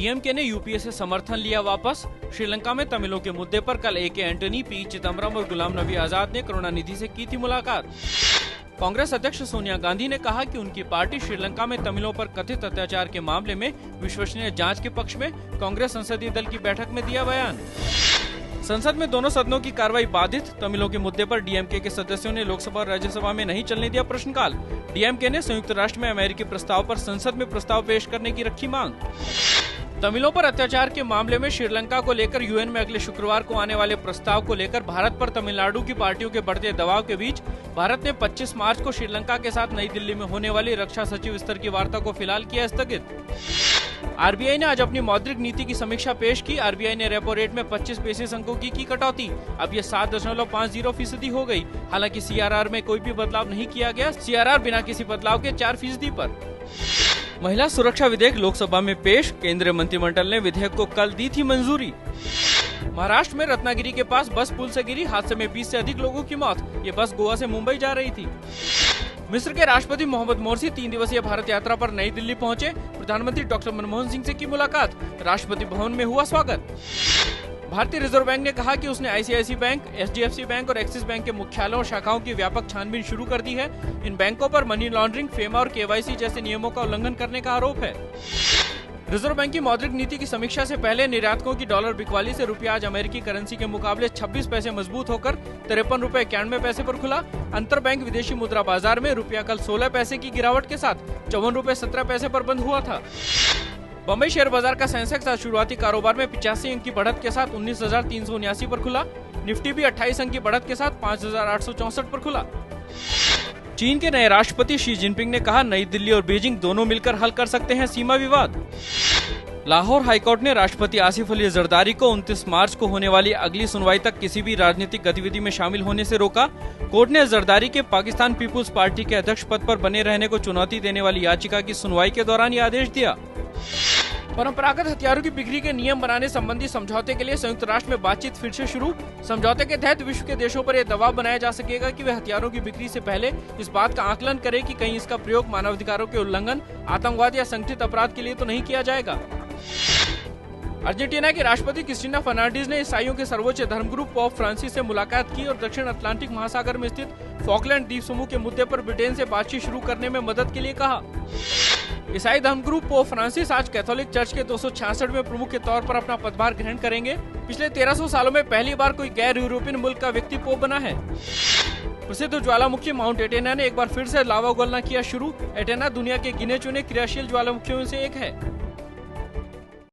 DMK ने UPA से समर्थन लिया वापस। श्रीलंका में तमिलों के मुद्दे पर कल ए.के. Antony, P. चिदम्बरम और गुलाम नबी आजाद ने करुणानिधि से की थी मुलाकात। कांग्रेस अध्यक्ष सोनिया गांधी ने कहा कि उनकी पार्टी श्रीलंका में तमिलों पर कथित अत्याचार के मामले में विश्वसनीय जांच के पक्ष में। कांग्रेस संसदीय दल की बैठक में दिया बयान। संसद में दोनों सदनों की कार्रवाई बाधित। तमिलों के मुद्दे पर डीएमके के सदस्यों ने लोकसभा और राज्यसभा में नहीं चलने दिया प्रश्नकाल। डीएमके ने संयुक्त राष्ट्र में अमेरिकी प्रस्ताव पर संसद में प्रस्ताव पेश करने की रखी मांग। तमिलों पर अत्याचार के मामले में श्रीलंका को लेकर यूएन में अगले शुक्रवार को आने वाले प्रस्ताव को लेकर भारत पर तमिलनाडु की पार्टियों के बढ़ते दबाव के बीच भारत ने 25 मार्च को श्रीलंका के साथ नई दिल्ली में होने वाली रक्षा सचिव स्तर की वार्ता को फिलहाल किया स्थगित। आरबीआई ने आज अपनी मौद्रिक नीति की समीक्षा पेश की। आरबीआई ने रेपो रेट में 25 बेसिस अंकों की कटौती। अब ये 7.50% हो गई। हालांकि सीआरआर में कोई भी बदलाव नहीं किया गया। सीआरआर बिना किसी बदलाव के 4% पर। महिला सुरक्षा विधेयक लोकसभा में पेश। केंद्रीय मंत्रिमंडल ने विधेयक को कल दी थी मंजूरी। महाराष्ट्र में रत्नागिरी के पास बस पुल से गिरी। हादसे में 20 से अधिक लोगों की मौत। ये बस गोवा से मुंबई जा रही थी। मिस्र के राष्ट्रपति मोहम्मद मोर्सी 3 दिवसीय भारत यात्रा पर नई दिल्ली पहुंचे। प्रधानमंत्री डॉक्टर मनमोहन सिंह से की मुलाकात। राष्ट्रपति भवन में हुआ स्वागत। भारतीय रिजर्व बैंक ने कहा कि उसने आईसीआईसी बैंक, एचडीएफसी बैंक और एक्सिस बैंक के मुख्यालयों और शाखाओं की व्यापक छानबीन शुरू कर दी है। इन बैंकों पर मनी लॉन्ड्रिंग, फेमा और केवाईसी जैसे नियमों का उल्लंघन करने का आरोप है। रिजर्व बैंक की मौद्रिक नीति की समीक्षा से पहले निर्यातकों की डॉलर बिकवाली से रुपया आज अमेरिकी करेंसी के मुकाबले 26 पैसे मजबूत होकर ₹53.91 पर खुला। अंतर बैंक विदेशी मुद्रा बाजार में रुपया कल 16 पैसे की गिरावट के साथ ₹54.17 पर बंद हुआ था। बम्बई शेयर बाजार का सेंसेक्स आज शुरुआती कारोबार में 85 अंक की बढ़त के साथ 19,379 पर खुला। निफ्टी भी 28 अंक की बढ़त के साथ 5,864 पर खुला। चीन के नए राष्ट्रपति शी जिनपिंग ने कहा, नई दिल्ली और बीजिंग दोनों मिलकर हल कर सकते हैं सीमा विवाद। लाहौर हाईकोर्ट ने राष्ट्रपति आसिफ अली जरदारी को 29 मार्च को होने वाली अगली सुनवाई तक किसी भी राजनीतिक गतिविधि में शामिल होने से रोका। कोर्ट ने जरदारी के पाकिस्तान पीपुल्स पार्टी के अध्यक्ष पद पर बने रहने को चुनौती देने वाली याचिका की सुनवाई के दौरान यह आदेश दिया। परंपरागत हथियारों की बिक्री के नियम बनाने संबंधी समझौते के लिए संयुक्त राष्ट्र में बातचीत फिर से शुरू। समझौते के तहत विश्व के देशों पर यह दबाव बनाया जा सकेगा कि वे हथियारों की बिक्री से पहले इस बात का आकलन करें कि कहीं इसका प्रयोग मानवाधिकारों के उल्लंघन, आतंकवाद या संगठित अपराध के लिए तो नहीं किया जाएगा। अर्जेंटीना के राष्ट्रपति क्रिस्टीना फर्नांडीज ने ईसाइयों के सर्वोच्च धर्मगुरु पोप फ्रांसिस से मुलाकात की और दक्षिण अटलांटिक महासागर में स्थित फॉकलैंड द्वीप समूह के मुद्दे पर ब्रिटेन से बातचीत शुरू करने में मदद के लिए कहा। ईसाई धर्मगुरु पोप फ्रांसिस आज कैथोलिक चर्च के 266वें प्रमुख के तौर पर अपना पदभार ग्रहण करेंगे। पिछले 1300 सालों में पहली बार कोई गैर यूरोपियन मुल्क का व्यक्ति पोप बना है। प्रसिद्ध ज्वालामुखी माउंट एटेना ने एक बार फिर से लावा उगलना किया शुरू। एटेना दुनिया के गिने चुने क्रियाशील ज्वालामुखियों में से एक है।